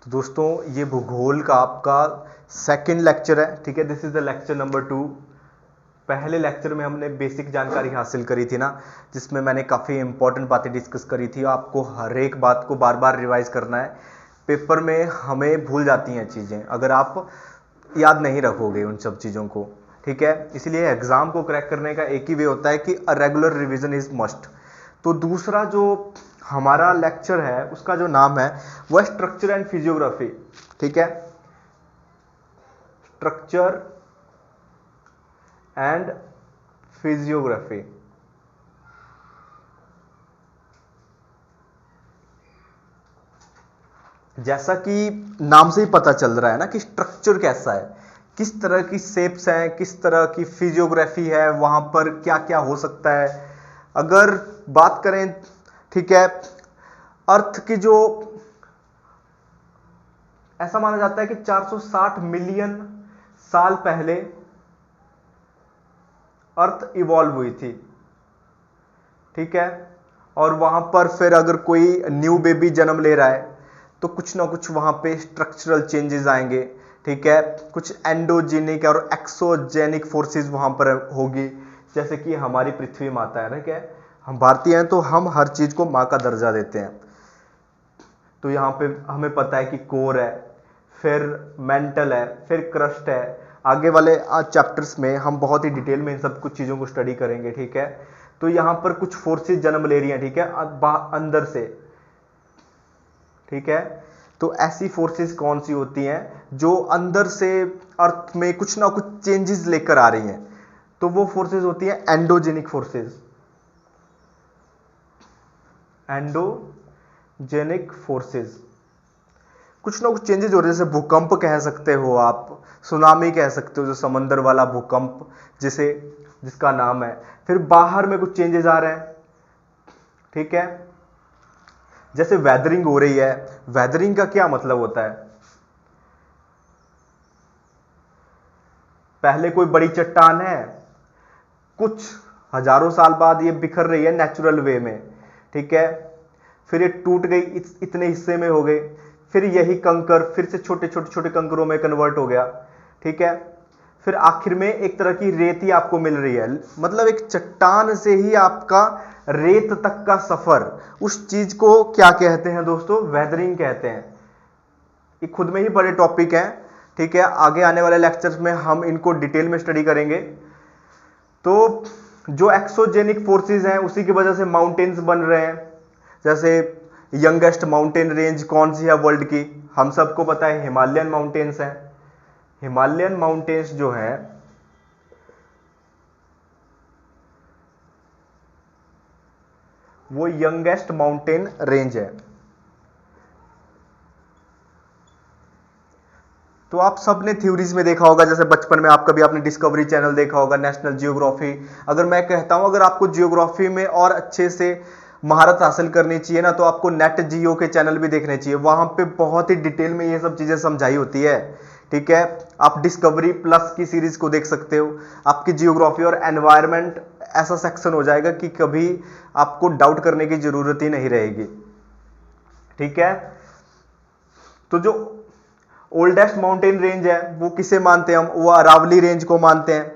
तो दोस्तों ये भूगोल का आपका सेकंड लेक्चर है, ठीक है। This is the lecture number 2। पहले लेक्चर में हमने बेसिक जानकारी हासिल करी थी ना, जिसमें मैंने काफ़ी इंपॉर्टेंट बातें डिस्कस करी थी। आपको हर एक बात को बार बार रिवाइज करना है। पेपर में हमें भूल जाती हैं चीज़ें अगर आप याद नहीं रखोगे उन सब चीज़ों को, ठीक है। इसलिए एग्ज़ाम को क्रैक करने का एक ही वे होता है कि a regular revision is must. तो दूसरा जो हमारा लेक्चर है उसका जो नाम है वो है स्ट्रक्चर एंड फिजियोग्राफी, ठीक है। Structure and physiography. जैसा कि नाम से ही पता चल रहा है ना कि स्ट्रक्चर कैसा है, किस तरह की शेप्स हैं, किस तरह की फिजियोग्राफी है, वहां पर क्या क्या हो सकता है। अगर बात करें, ठीक है, अर्थ की जो ऐसा माना जाता है कि 460 मिलियन साल पहले अर्थ इवॉल्व हुई थी, ठीक है। और वहां पर फिर अगर कोई न्यू बेबी जन्म ले रहा है तो कुछ ना कुछ वहां पे स्ट्रक्चरल चेंजेस आएंगे, ठीक है। कुछ एंडोजेनिक और एक्सोजेनिक फोर्सेस वहां पर होगी, जैसे कि हमारी पृथ्वी माता है ना, क्या है, हम भारतीय हैं तो हम हर चीज को माँ का दर्जा देते हैं। तो यहाँ पे हमें पता है कि कोर है, फिर मेंटल है, फिर क्रस्ट है। आगे वाले चैप्टर्स में हम बहुत ही डिटेल में इन सब कुछ चीज़ों को स्टडी करेंगे, ठीक है। तो यहाँ पर कुछ फोर्सेस जन्म ले रही हैं, ठीक है, अंदर से, ठीक है। तो ऐसी फोर्सेस कौन सी होती हैं जो अंदर से अर्थ में कुछ ना कुछ चेंजेस लेकर आ रही हैं? तो वो फोर्सेस होती हैं एंडोजेनिक फोर्सेस। एंडोजेनिक फोर्सेस, कुछ ना कुछ चेंजेस हो रहे हैं, जैसे भूकंप कह सकते हो आप, सुनामी कह सकते हो, जो समंदर वाला भूकंप जिसे जिसका नाम है। फिर बाहर में कुछ चेंजेस आ रहे हैं, ठीक है। जैसे वेदरिंग हो रही है। वेदरिंग का क्या मतलब होता है? पहले कोई बड़ी चट्टान है, कुछ हजारों साल बाद ये बिखर रही है नेचुरल वे में, ठीक है। फिर ये टूट गई, इतने हिस्से में हो गई, फिर यही कंकर फिर से छोटे छोटे छोटे कंकरों में कन्वर्ट हो गया, ठीक है। फिर आखिर में एक तरह की रेत ही आपको मिल रही है। मतलब एक चट्टान से ही आपका रेत तक का सफर, उस चीज को क्या कहते हैं दोस्तों? वेदरिंग कहते हैं। ये खुद में ही बड़े टॉपिक हैं, ठीक है। आगे आने वाले लेक्चर्स में हम इनको डिटेल में स्टडी करेंगे। तो जो एक्सोजेनिक फोर्सेस हैं उसी की वजह से माउंटेन्स बन रहे हैं। जैसे यंगेस्ट माउंटेन रेंज कौन सी है वर्ल्ड की? हम सबको पता है हिमालयन माउंटेन्स हैं। हिमालयन माउंटेन्स जो है वो यंगेस्ट माउंटेन रेंज है। तो आप सबने थ्योरीज में देखा होगा, जैसे बचपन में आप कभी आपने डिस्कवरी चैनल देखा होगा, नेशनल जियोग्राफी। अगर मैं कहता हूं अगर आपको जियोग्राफी में और अच्छे से महारत हासिल करनी चाहिए ना, तो आपको नेट जियो के चैनल भी देखने चाहिए। वहां पे बहुत ही डिटेल में ये सब चीजें समझाई होती है, ठीक है। आप डिस्कवरी प्लस की सीरीज को देख सकते हो। आपकी जियोग्राफी और एनवायरमेंट ऐसा सेक्शन हो जाएगा कि कभी आपको डाउट करने की जरूरत ही नहीं रहेगी, ठीक है। तो जो ओल्डेस्ट माउंटेन रेंज है वो किसे मानते हैं हम? वो अरावली रेंज को मानते हैं।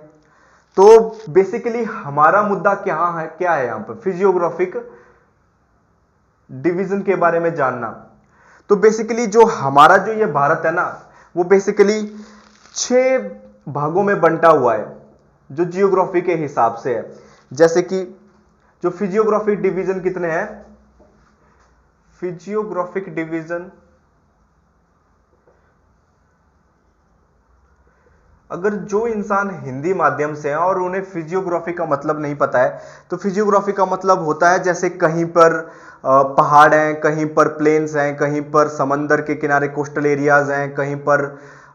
तो बेसिकली हमारा मुद्दा क्या है यहां पर? फिजियोग्राफिक डिवीजन के बारे में जानना। तो बेसिकली जो हमारा जो ये भारत है ना, वो बेसिकली 6 भागों में बंटा हुआ है जो जियोग्राफी के हिसाब से है। जैसे कि जो फिजियोग्राफिक डिवीजन कितने हैं? फिजियोग्राफिक डिवीजन, अगर जो इंसान हिंदी माध्यम से है और उन्हें फिजियोग्राफी का मतलब नहीं पता है, तो फिजियोग्राफी का मतलब होता है जैसे कहीं पर पहाड़ हैं, कहीं पर प्लेन्स हैं, कहीं पर समंदर के किनारे कोस्टल एरियाज हैं, कहीं पर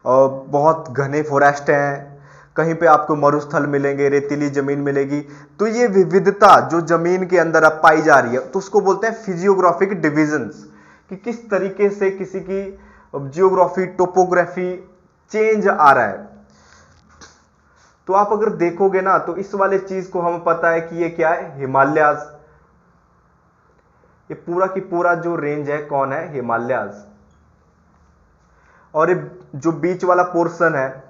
बहुत घने फॉरेस्ट हैं, कहीं पे आपको मरुस्थल मिलेंगे, रेतीली जमीन मिलेगी। तो ये विविधता जो जमीन के अंदर अब पाई जा रही है, तो उसको बोलते हैं फिजियोग्राफिक डिविजन्स, कि किस तरीके से किसी की जियोग्राफी, टोपोग्राफी चेंज आ रहा है। तो आप अगर देखोगे ना, तो इस वाले चीज को हमें पता है कि ये क्या है? हिमालयाज। ये पूरा की पूरा जो रेंज है कौन है? हिमालयाज। और ये जो बीच वाला पोर्शन है,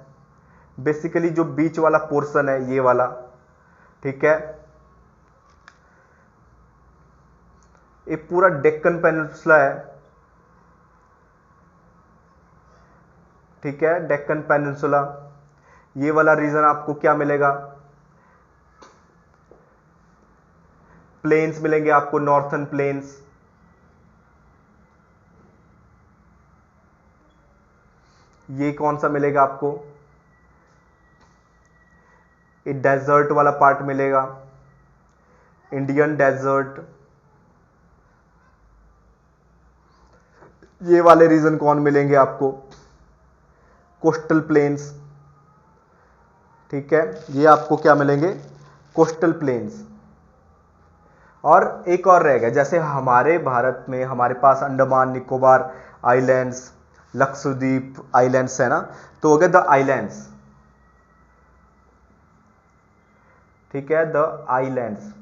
बेसिकली जो बीच वाला पोर्शन है ये वाला, ठीक है, ये पूरा डेक्कन पेनिनसुला है, ठीक है, डेक्कन पेनिनसुला। ये वाला रीजन आपको क्या मिलेगा, प्लेन्स मिलेंगे आपको, नॉर्थर्न प्लेन्स। ये कौन सा मिलेगा आपको, ये डेजर्ट वाला पार्ट मिलेगा, इंडियन डेजर्ट। ये वाले रीजन कौन मिलेंगे आपको, कोस्टल प्लेन्स, ठीक है, ये आपको क्या मिलेंगे, कोस्टल प्लेन्स। और एक और रहेगा, जैसे हमारे भारत में हमारे पास अंडमान निकोबार आइलैंड्स, लक्षद्वीप आइलैंड्स है ना, तो हो गए द आइलैंड्स, ठीक है, द आइलैंड्स।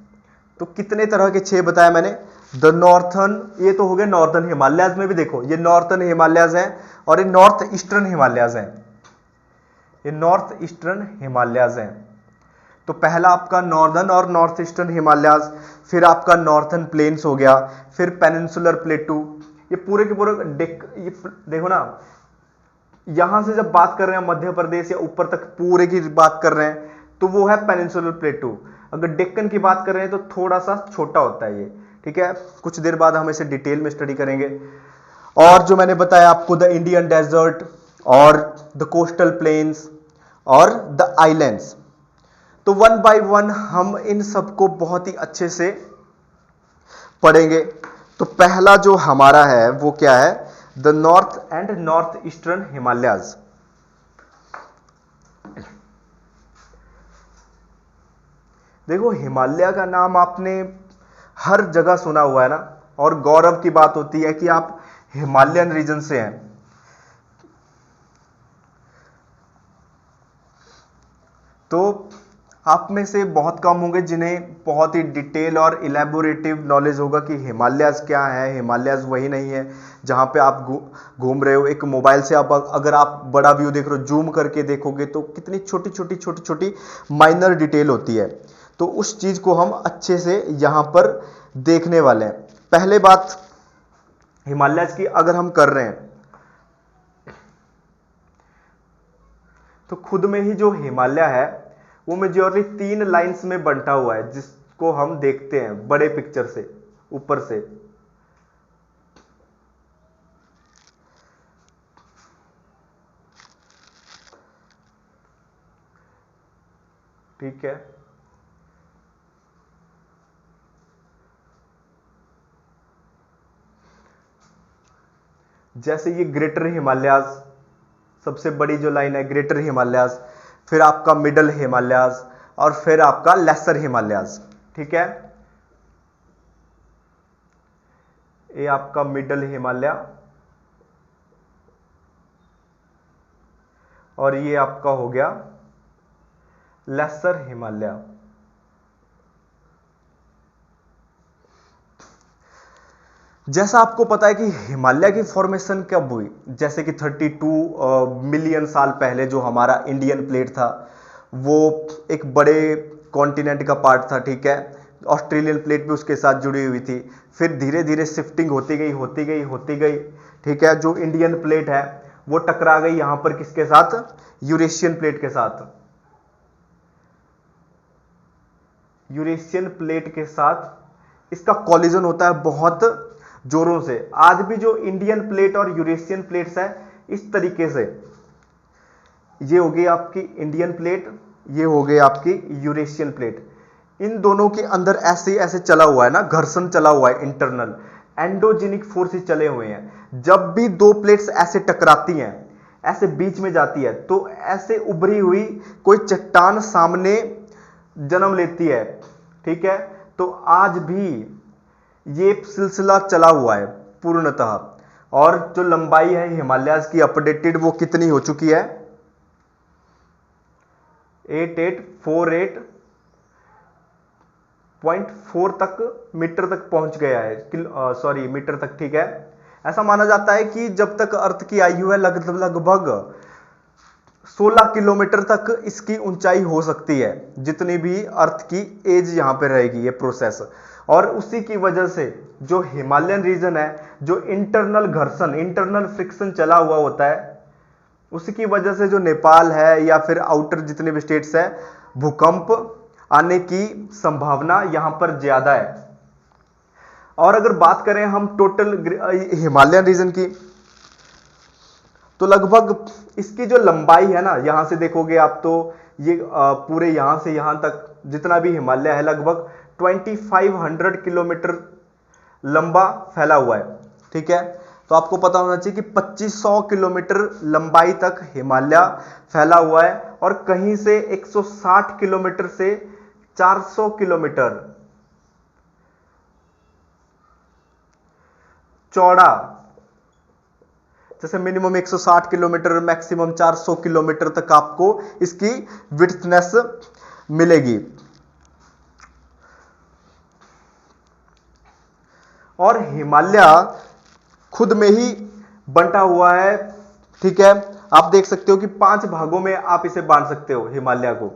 तो कितने तरह के 6 बताया मैंने, द नॉर्थर्न, ये तो हो गए नॉर्थर्न हिमालयाज में भी देखो, ये नॉर्थर्न हिमालयाज हैं और ये नॉर्थ ईस्टर्न हिमालयाज हैं, ये नॉर्थ ईस्टर्न हिमालयाज हैं। तो पहला आपका नॉर्दर्न और नॉर्थ ईस्टर्न हिमालयाज, फिर आपका नॉर्थर्न प्लेन्स हो गया, फिर पेनिनसुलर प्लेटू, ये पूरे के पूरे ये देखो ना, यहां से जब बात कर रहे हैं मध्य प्रदेश या ऊपर तक पूरे की बात कर रहे हैं तो वो है पेनिनसुलर प्लेटू। अगर डेक्कन की बात कर रहे हैं तो थोड़ा सा छोटा होता है ये, ठीक है, कुछ देर बाद हम इसे डिटेल में स्टडी करेंगे। और जो मैंने बताया आपको, द इंडियन डेजर्ट और द कोस्टल प्लेन्स और द आइलैंड्स। तो 1 बाय 1 हम इन सबको बहुत ही अच्छे से पढ़ेंगे। तो पहला जो हमारा है वो क्या है, the north and north eastern Himalayas. देखो हिमालय का नाम आपने हर जगह सुना हुआ है ना, और गौरव की बात होती है कि आप हिमालयन रीजन से हैं। तो आप में से बहुत कम होंगे जिन्हें बहुत ही डिटेल और इलेबोरेटिव नॉलेज होगा कि हिमालयाज क्या है। हिमालयाज वही नहीं है जहां पे आप घूम रहे हो, एक मोबाइल से आप अगर आप बड़ा व्यू देख रहे हो, जूम करके देखोगे तो कितनी छोटी छोटी छोटी छोटी माइनर डिटेल होती है। तो उस चीज को हम अच्छे से यहां पर देखने वाले हैं। पहले बात हिमालयाज की अगर हम कर रहे हैं तो खुद में ही जो हिमालय है वो मेजॉरिटी 3 लाइंस में बंटा हुआ है, जिसको हम देखते हैं बड़े पिक्चर से ऊपर से। ठीक है, जैसे ये ग्रेटर हिमालयाज, सबसे बड़ी जो लाइन है ग्रेटर हिमालयाज, फिर आपका मिडल हिमालयाज और फिर आपका लेसर हिमालयाज। ठीक है, ये आपका मिडल हिमालय और ये आपका हो गया लेसर हिमालय। जैसा आपको पता है कि हिमालय की फॉर्मेशन कब हुई, जैसे कि 32 मिलियन साल पहले जो हमारा इंडियन प्लेट था वो एक बड़े कॉन्टिनेंट का पार्ट था। ठीक है, ऑस्ट्रेलियन प्लेट भी उसके साथ जुड़ी हुई थी, फिर धीरे धीरे शिफ्टिंग होती गई होती गई होती गई। ठीक है, जो इंडियन प्लेट है वो टकरा गई यहां पर किसके साथ, यूरेशियन प्लेट के साथ। यूरेशियन प्लेट के साथ इसका कॉलिजन होता है बहुत जोरों से। आज भी जो इंडियन प्लेट और यूरेशियन प्लेट्स है इस तरीके से, ये हो गई आपकी इंडियन प्लेट, ये हो गई आपकी यूरेशियन प्लेट। इन दोनों के अंदर ऐसे ऐसे चला हुआ है ना, घर्षण चला हुआ है, इंटरनल एंडोजेनिक फोर्सेस चले हुए हैं। जब भी दो प्लेट्स ऐसे टकराती हैं, ऐसे बीच में जाती है, तो ऐसे उभरी हुई कोई चट्टान सामने जन्म लेती है। ठीक है, तो आज भी ये सिलसिला चला हुआ है पूर्णतः। और जो लंबाई है हिमालयाज की अपडेटेड वो कितनी हो चुकी है, 8848.4 तक मीटर तक पहुंच गया है, सॉरी मीटर तक। ठीक है, ऐसा माना जाता है कि जब तक अर्थ की आयु है लगभग 16 किलोमीटर तक इसकी ऊंचाई हो सकती है, जितनी भी अर्थ की एज यहां पे रहेगी ये प्रोसेस। और उसी की वजह से जो हिमालयन रीजन है, जो इंटरनल घर्षण, इंटरनल फ्रिक्शन चला हुआ होता है, उसी की वजह से जो नेपाल है या फिर आउटर जितने भी स्टेट्स है, भूकंप आने की संभावना यहां पर ज्यादा है। और अगर बात करें हम टोटल हिमालयन रीजन की, तो लगभग इसकी जो लंबाई है ना, यहां से देखोगे आप तो ये पूरे यहां से यहां तक जितना भी हिमालय है लगभग 2500 किलोमीटर लंबा फैला हुआ है। ठीक है, तो आपको पता होना चाहिए कि 2500 किलोमीटर लंबाई तक हिमालय फैला हुआ है, और कहीं से 160 किलोमीटर से 400 किलोमीटर चौड़ा, जैसे मिनिमम 160 किलोमीटर, मैक्सिमम 400 किलोमीटर तक आपको इसकी विड्थनेस मिलेगी। और हिमालय खुद में ही बंटा हुआ है। ठीक है, आप देख सकते हो कि 5 भागों में आप इसे बांट सकते हो हिमालय को।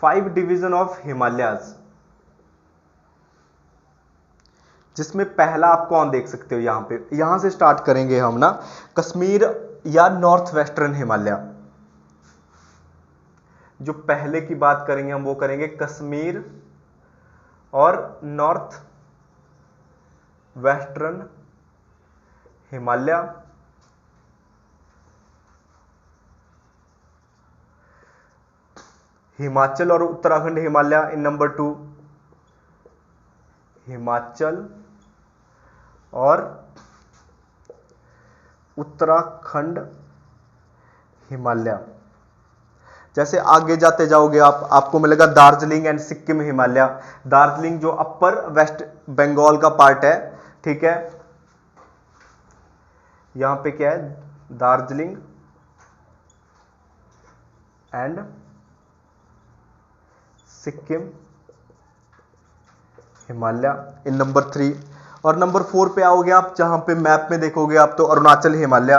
5 डिवीजन ऑफ हिमालयाज, जिसमें पहला आप कौन देख सकते हो यहां पे, यहां से स्टार्ट करेंगे हम ना, कश्मीर या नॉर्थ वेस्टर्न हिमालय। जो पहले की बात करेंगे हम वो करेंगे कश्मीर और नॉर्थ वेस्टर्न हिमालय। हिमाचल और उत्तराखंड हिमालय इन नंबर 2, हिमाचल और उत्तराखंड हिमालय। जैसे आगे जाते जाओगे आपको मिलेगा दार्जिलिंग एंड सिक्किम हिमालय। दार्जिलिंग जो अपर वेस्ट बंगाल का पार्ट है, ठीक है, यहां पे क्या है, Darjeeling and Sikkim Himalaya in number 3। और नंबर 4 पे आओगे आप, जहां पे मैप में देखोगे आप तो अरुणाचल हिमालय,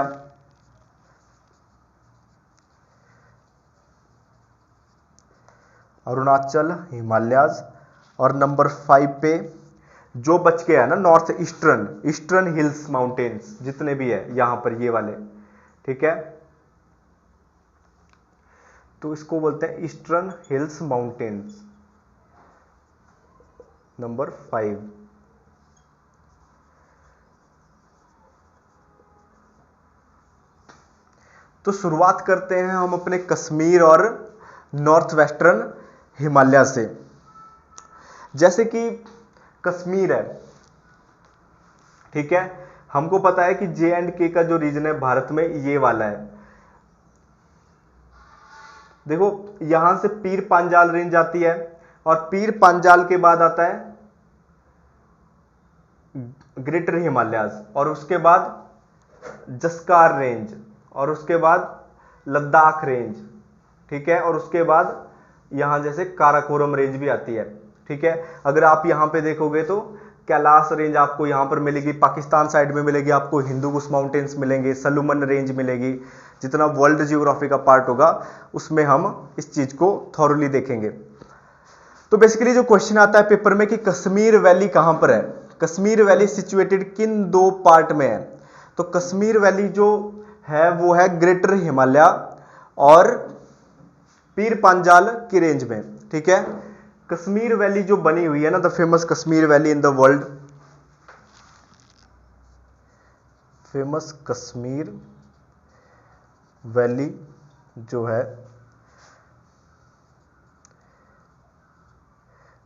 अरुणाचल हिमालयाज। और नंबर 5 पे जो बच गया है ना, नॉर्थ ईस्टर्न हिल्स माउंटेन्स जितने भी है यहां पर ये वाले, ठीक है, तो इसको बोलते हैं ईस्टर्न हिल्स माउंटेन्स, नंबर 5। तो शुरुआत करते हैं हम अपने कश्मीर और नॉर्थ वेस्टर्न हिमालय से। जैसे कि कश्मीर है, ठीक है, हमको पता है कि J&K का जो रीजन है भारत में ये वाला है। देखो यहां से पीर पांजाल रेंज आती है, और पीर पांजाल के बाद आता है ग्रेटर हिमालयाज, और उसके बाद जस्कार रेंज, और उसके बाद लद्दाख रेंज, ठीक है, और उसके बाद यहां जैसे काराकोरम रेंज भी आती है। ठीक है, अगर आप यहां पे देखोगे तो कैलाश रेंज आपको यहां पर मिलेगी, पाकिस्तान साइड में मिलेगी आपको हिंदुकुश माउंटेन्स मिलेंगे, सलूमन रेंज मिलेगी। जितना वर्ल्ड जियोग्राफी का पार्ट होगा उसमें हम इस चीज को थॉरली देखेंगे। तो बेसिकली जो क्वेश्चन आता है पेपर में कि कश्मीर वैली कहां पर है, कश्मीर वैली सिचुएटेड किन 2 पार्ट में है, तो कश्मीर वैली जो है वो है ग्रेटर हिमालय और पीर पांजाल की रेंज में। ठीक है, कश्मीर वैली जो बनी हुई है ना, the famous Kashmir valley in the world, famous Kashmir valley जो है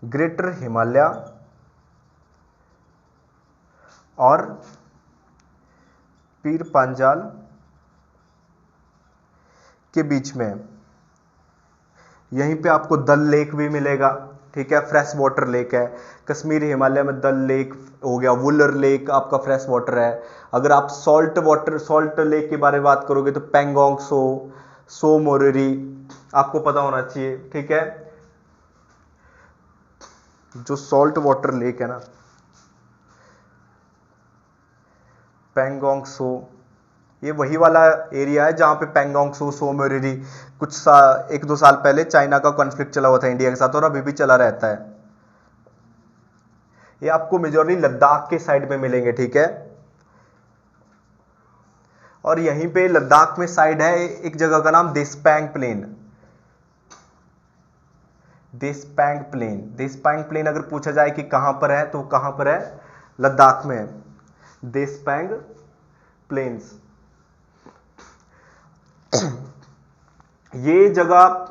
ग्रेटर हिमालय और पीर पांजाल के बीच में, यहीं पे आपको दल लेक भी मिलेगा। ठीक है, फ्रेश वाटर लेक है कश्मीर हिमालय में, दल लेक हो गया, वुलर लेक आपका फ्रेश वाटर है। अगर आप सॉल्ट लेक के बारे में बात करोगे तो पेंगोंग सो मोरेरी आपको पता होना चाहिए। ठीक है, जो सॉल्ट वाटर लेक है ना, पैंगोंग सो, ये वही वाला एरिया है जहाँ पे पैंगोंग सो, सो मोरिरी कुछ 1-2 साल पहले चाइना का कॉन्फ्लिक्ट चला हुआ था इंडिया के साथ और अभी भी चला रहता है। ये आपको मेजॉरिटी लद्दाख के साइड में मिलेंगे, ठीक है। और यहीं पे लद्दाख में साइड है एक जगह का नाम देशपैंग प्लेन। देशपैंग प्लेन, देशपैंग प्लेन अगर पूछा जाए कि कहां पर है तो कहां पर है, लद्दाख में है देशपैंग प्लेन्स। ये जगह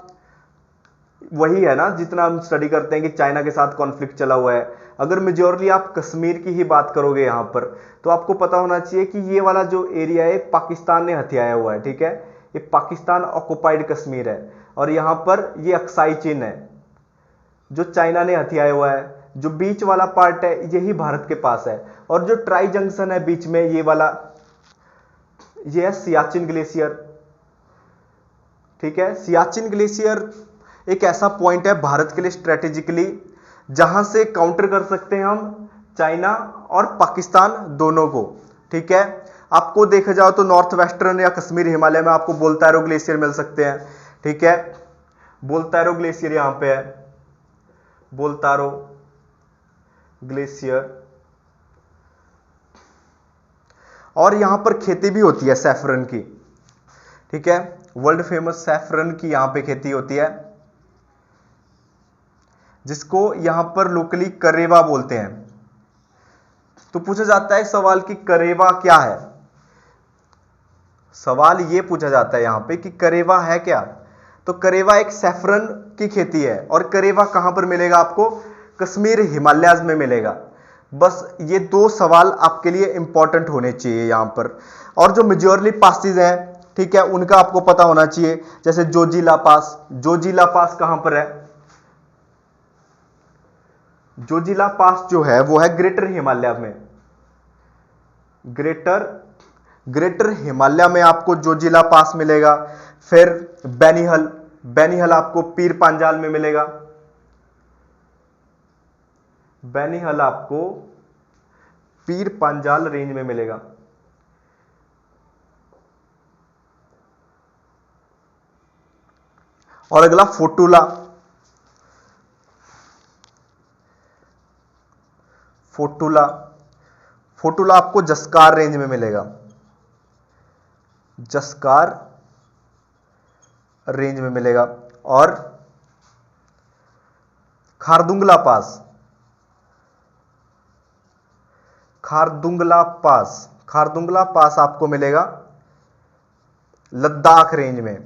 वही है ना जितना हम स्टडी करते हैं कि चाइना के साथ कॉन्फ्लिक्ट चला हुआ है। अगर मेजॉरिटी आप कश्मीर की ही बात करोगे यहां पर, तो आपको पता होना चाहिए कि ये वाला जो एरिया है पाकिस्तान ने हथियाया हुआ है, ठीक है। ये पाकिस्तान ऑक्युपाइड कश्मीर है और यहां पर ये अक्साई चीन है जो चाइना ने हथियाया हुआ है। जो बीच वाला पार्ट है यही भारत के पास है और जो ट्राई जंक्शन है बीच में ये वाला, ये है सियाचिन ग्लेशियर, ठीक है। सियाचिन ग्लेशियर एक ऐसा पॉइंट है भारत के लिए स्ट्रेटेजिकली जहां से काउंटर कर सकते हैं हम चाइना और पाकिस्तान दोनों को, ठीक है। आपको देखा जाओ तो नॉर्थ वेस्टर्न या कश्मीर हिमालय में आपको बोलतारो ग्लेशियर मिल सकते हैं, ठीक है। बोलतारो ग्लेशियर यहां पे है, बोलतारो ग्लेशियर। और यहां पर खेती भी होती है सैफरन की, ठीक है। वर्ल्ड फेमस सैफरन की यहां पे खेती होती है जिसको यहां पर लोकली करेवा बोलते हैं। तो पूछा जाता है सवाल कि करेवा क्या है। सवाल यह पूछा जाता है यहां पे कि करेवा है क्या। तो करेवा एक सैफरन की खेती है और करेवा कहां पर मिलेगा आपको, कश्मीर हिमालयाज में मिलेगा। बस ये 2 सवाल आपके लिए इंपॉर्टेंट होने चाहिए यहां पर। और जो मेजॉरिटी पासेज हैं, ठीक है, उनका आपको पता होना चाहिए। जैसे जोजिला पास, जोजिला पास कहां पर है, जोजिला पास जो है वो है ग्रेटर हिमालय में। ग्रेटर हिमालय में आपको जोजिला पास मिलेगा। फिर बेनिहल, बेनिहल आपको पीर पांजाल में मिलेगा। बेनिहल आपको पीर पांजाल रेंज में मिलेगा। और अगला फोटुला, फोटुला, फोटुला आपको जस्कार रेंज में मिलेगा, जस्कार रेंज में मिलेगा। और खारदुंगला पास, खारदुंगला पास, खारदुंगला पास आपको मिलेगा लद्दाख रेंज में।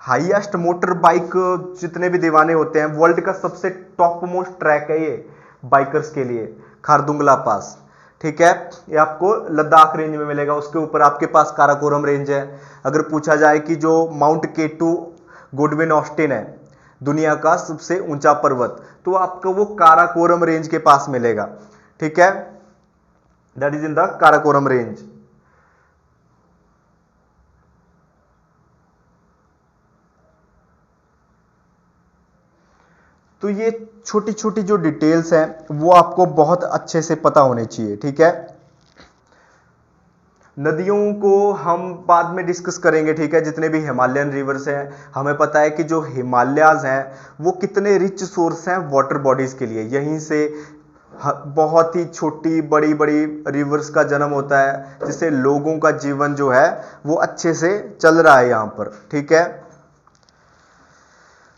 हाईएस्ट मोटर बाइक जितने भी दीवाने होते हैं, वर्ल्ड का सबसे टॉप मोस्ट ट्रैक है ये बाइकर्स के लिए, खारदुंगला पास, ठीक है। ये आपको लद्दाख रेंज में मिलेगा। उसके ऊपर आपके पास काराकोरम रेंज है। अगर पूछा जाए कि जो माउंट केटू गुडविन ऑस्टिन है दुनिया का सबसे ऊंचा पर्वत, तो आपको वो काराकोरम रेंज के पास मिलेगा, ठीक है। That is in the Karakoram range. तो ये छोटी छोटी जो डिटेल्स हैं वो आपको बहुत अच्छे से पता होने चाहिए, ठीक है। नदियों को हम बाद में डिस्कस करेंगे, ठीक है। जितने भी हिमालयन रिवर्स हैं, हमें पता है कि जो हिमालयाज हैं वो कितने रिच सोर्स हैं वाटर बॉडीज के लिए। यहीं से बहुत ही छोटी बड़ी बड़ी रिवर्स का जन्म होता है जिससे लोगों का जीवन जो है वो अच्छे से चल रहा है यहां पर, ठीक है।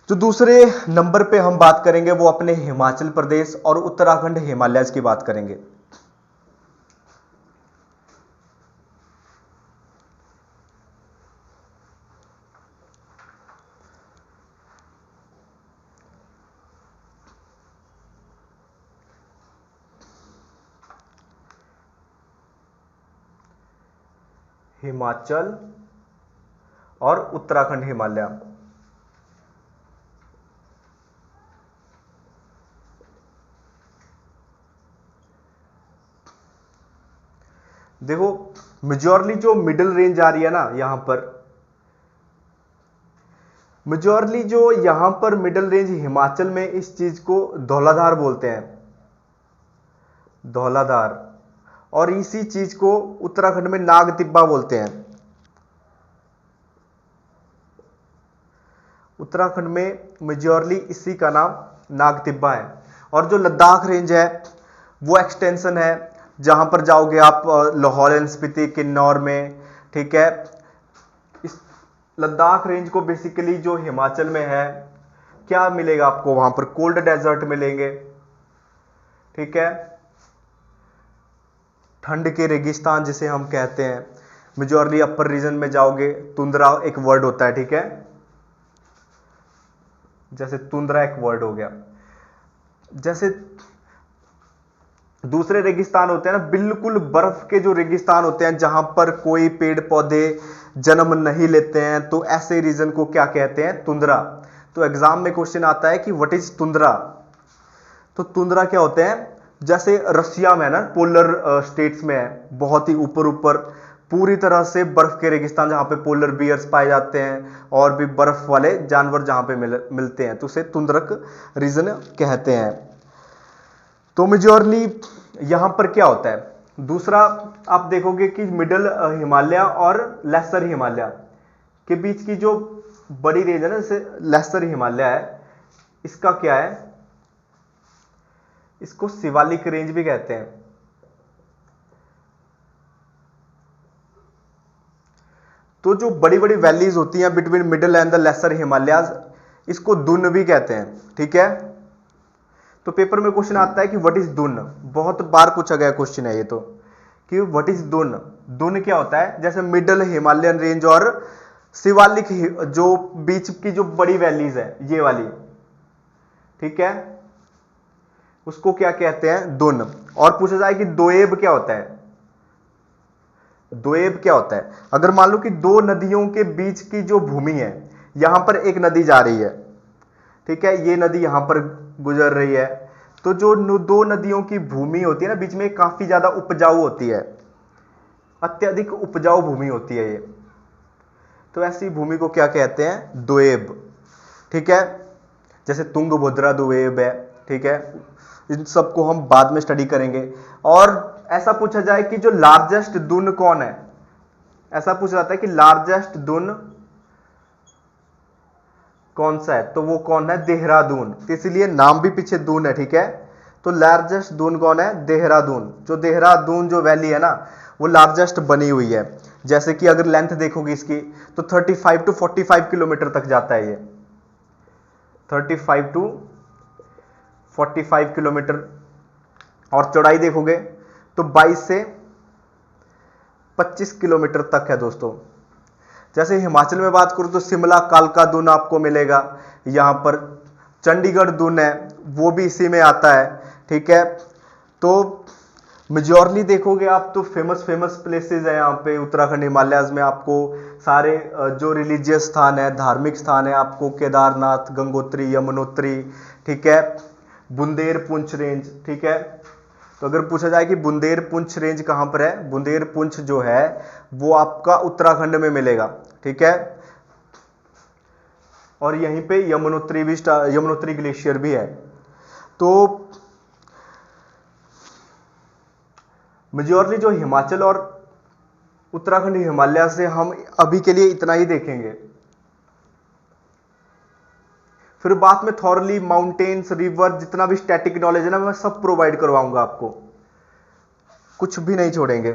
जो दूसरे नंबर पे हम बात करेंगे वो अपने हिमाचल प्रदेश और उत्तराखंड हिमालयज की बात करेंगे। हिमाचल और उत्तराखंड हिमालय, देखो मेजॉरली जो मिडिल रेंज आ रही है ना यहां पर, मेजॉरली जो यहां पर मिडिल रेंज हिमाचल में इस चीज को धौलाधार बोलते हैं, धौलाधार। और इसी चीज को उत्तराखंड में नाग तिब्बा बोलते हैं। उत्तराखंड में मेजॉरली इसी का नाम नाग तिब्बा है। और जो लद्दाख रेंज है वो एक्सटेंशन है, जहां पर जाओगे आप लाहौल एंड स्पीति किन्नौर में, ठीक है। इस लद्दाख रेंज को बेसिकली जो हिमाचल में है, क्या मिलेगा आपको वहां पर? कोल्ड डेजर्ट मिलेंगे, ठीक है, ठंड के रेगिस्तान जिसे हम कहते हैं। मेजॉरली अपर रीजन में जाओगे, तुंद्रा एक वर्ड होता है, ठीक है, जैसे तुंद्रा एक वर्ड हो गया। जैसे दूसरे रेगिस्तान होते हैं ना, बिल्कुल बर्फ के जो रेगिस्तान होते हैं जहां पर कोई पेड़ पौधे जन्म नहीं लेते हैं, तो ऐसे रीजन को क्या कहते हैं? तुंद्रा। तो एग्जाम में क्वेश्चन आता है कि व्हाट इज तुंद्रा। तो तुंद्रा क्या होते हैं? जैसे रसिया में है ना, पोलर स्टेट्स में है, बहुत ही ऊपर ऊपर पूरी तरह से बर्फ के रेगिस्तान जहां पे पोलर बियर्स पाए जाते हैं और भी बर्फ वाले जानवर जहां पे मिलते हैं, तो उसे तुंद्रक रीजन कहते हैं। तो मेजॉरली यहां पर क्या होता है? दूसरा आप देखोगे कि मिडल हिमालय और लेसर हिमालय के बीच की जो बड़ी रेंज है ना, जैसे लेसर हिमालय है, इसका क्या है? इसको शिवालिक रेंज भी कहते हैं। तो जो बड़ी बड़ी वैलीज होती हैं between middle and the lesser Himalayas, इसको दुन भी कहते हैं, ठीक है। तो पेपर में क्वेश्चन आता है कि व्हाट इज दुन। बहुत बार पूछा गया क्वेश्चन है ये तो, कि व्हाट इज दुन। दुन क्या होता है? जैसे मिडिल हिमालयन रेंज और शिवालिक जो बीच की जो बड़ी वैलीज है, ये वाली, ठीक है, उसको क्या कहते हैं? दुन। और पूछा जाए कि दोएब क्या होता है? दोएब क्या होता है? अगर मान लो कि दो नदियों के बीच की जो भूमि है, यहां पर एक नदी जा रही है, ठीक है, ये नदी यहां पर गुजर रही है, तो जो दो नदियों की भूमि होती है ना बीच में, काफी ज्यादा उपजाऊ होती है, अत्यधिक उपजाऊ भूमि होती है ये। तो ऐसी भूमि को क्या कहते हैं? दोएब, ठीक है। जैसे तुंगभद्रा दोएब है, ठीक है, इन सबको हम बाद में स्टडी करेंगे। और ऐसा पूछा जाए कि जो लार्जेस्ट दुन कौन है? ऐसा पूछा जाता है कि लार्जेस्ट दुन कौन सा है, तो वो कौन है? देहरादून। तो इसलिए नाम भी पीछे दून है, ठीक है। तो लार्जेस्ट दून कौन है? देहरादून। जो देहरादून जो वैली है ना, वो लार्जेस्ट बनी हुई है। जैसे कि अगर लेंथ देखोगे इसकी, तो 35 टू 45 किलोमीटर तक जाता है ये, 35 टू 45 किलोमीटर। और चौड़ाई देखोगे तो 22 से 25 किलोमीटर तक है दोस्तों। जैसे हिमाचल में बात करूं तो शिमला कालका दून आपको मिलेगा, यहां पर चंडीगढ़ दून है, वो भी इसी में आता है, ठीक है। तो मेजॉरली देखोगे आप तो फेमस प्लेसेस है यहाँ पे उत्तराखंड हिमालयाज में। आपको सारे जो रिलीजियस स्थान है, धार्मिक स्थान है, आपको केदारनाथ, गंगोत्री, यमुनोत्री, ठीक है, बुंदेर पुंछ रेंज, ठीक है। तो अगर पूछा जाए कि बुंदेर पुंछ रेंज कहां पर है, बुंदेर पुंछ जो है वो आपका उत्तराखंड में मिलेगा, ठीक है। और यहीं पे यमुनोत्री ग्लेशियर भी है। तो मेजॉरली जो हिमाचल और उत्तराखंड हिमालय से हम अभी के लिए इतना ही देखेंगे। फिर बाद में थॉरली माउंटेन्स, रिवर, जितना भी स्टैटिक नॉलेज है ना, मैं सब प्रोवाइड करवाऊंगा आपको, कुछ भी नहीं छोड़ेंगे।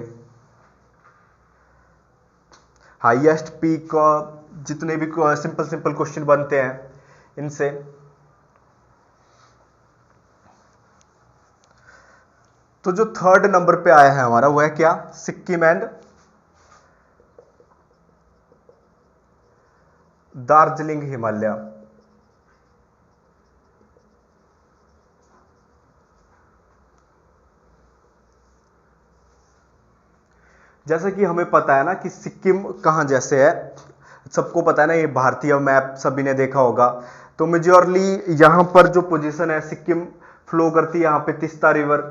हाईएस्ट पीक, जितने भी सिंपल क्वेश्चन बनते हैं इनसे। तो जो थर्ड नंबर पे आया है हमारा, वो है क्या? सिक्किम एंड दार्जिलिंग हिमालय। जैसे कि हमें पता है ना कि सिक्किम कहां जैसे है, सबको पता है ना, ये भारतीय मैप सभी ने देखा होगा। तो मेजॉरली यहां पर जो पोजीशन है, सिक्किम फ्लो करती है यहां पे तीस्ता रिवर।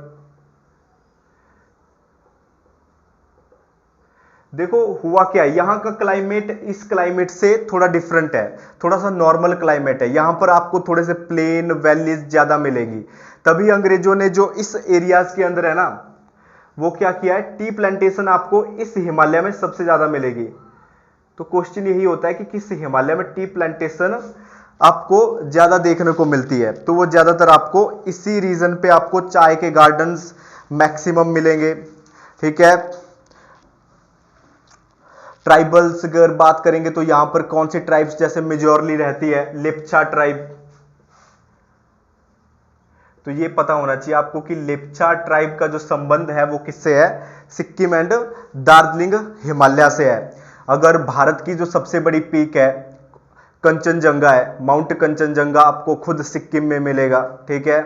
देखो हुआ क्या है, यहां का क्लाइमेट इस क्लाइमेट से थोड़ा डिफरेंट है, थोड़ा सा नॉर्मल क्लाइमेट है। यहां पर आपको थोड़े से प्लेन वैलीज ज्यादा मिलेंगी। तभी अंग्रेजों ने जो इस एरियाज के अंदर है ना, वो क्या किया है, टी प्लांटेशन आपको इस हिमालय में सबसे ज्यादा मिलेगी। तो क्वेश्चन यही होता है कि किस हिमालय में टी प्लांटेशन आपको ज्यादा देखने को मिलती है। तो वो ज्यादातर आपको इसी रीजन पे आपको चाय के गार्डन्स मैक्सिमम मिलेंगे। ठीक है, ट्राइबल्स अगर बात करेंगे तो यहां पर कौन सी ट्राइब्स जैसे मेजोरली रहती है, लेप्चा ट्राइब। तो ये पता होना चाहिए आपको कि लेप्चा ट्राइब का जो संबंध है वो किससे है, सिक्किम एंड दार्जिलिंग हिमालय से है। अगर भारत की जो सबसे बड़ी पीक है कंचनजंगा है, माउंट कंचनजंगा आपको खुद सिक्किम में मिलेगा। ठीक है,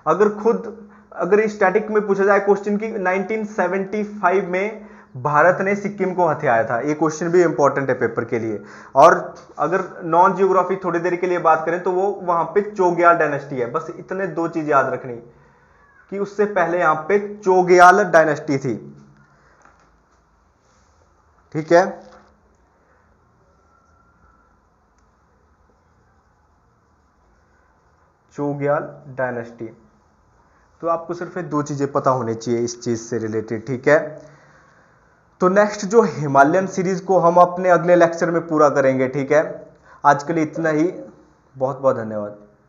अगर स्टैटिक में पूछा जाए क्वेश्चन की 1975 में भारत ने सिक्किम को हथियाया था, ये क्वेश्चन भी इंपॉर्टेंट है पेपर के लिए। और अगर नॉन जियोग्राफी थोड़ी देर के लिए बात करें तो वो वहां पे चोग्याल डायनेस्टी है। बस इतने दो चीज याद रखनी कि उससे पहले यहां पे चोग्याल डायनेस्टी थी। ठीक है, चोग्याल डायनेस्टी। तो आपको सिर्फ ये दो चीजें पता होनी चाहिए इस चीज से रिलेटेड। ठीक है, तो नेक्स्ट जो हिमालयन सीरीज को हम अपने अगले लेक्चर में पूरा करेंगे। ठीक है, आज के लिए इतना ही, बहुत बहुत धन्यवाद।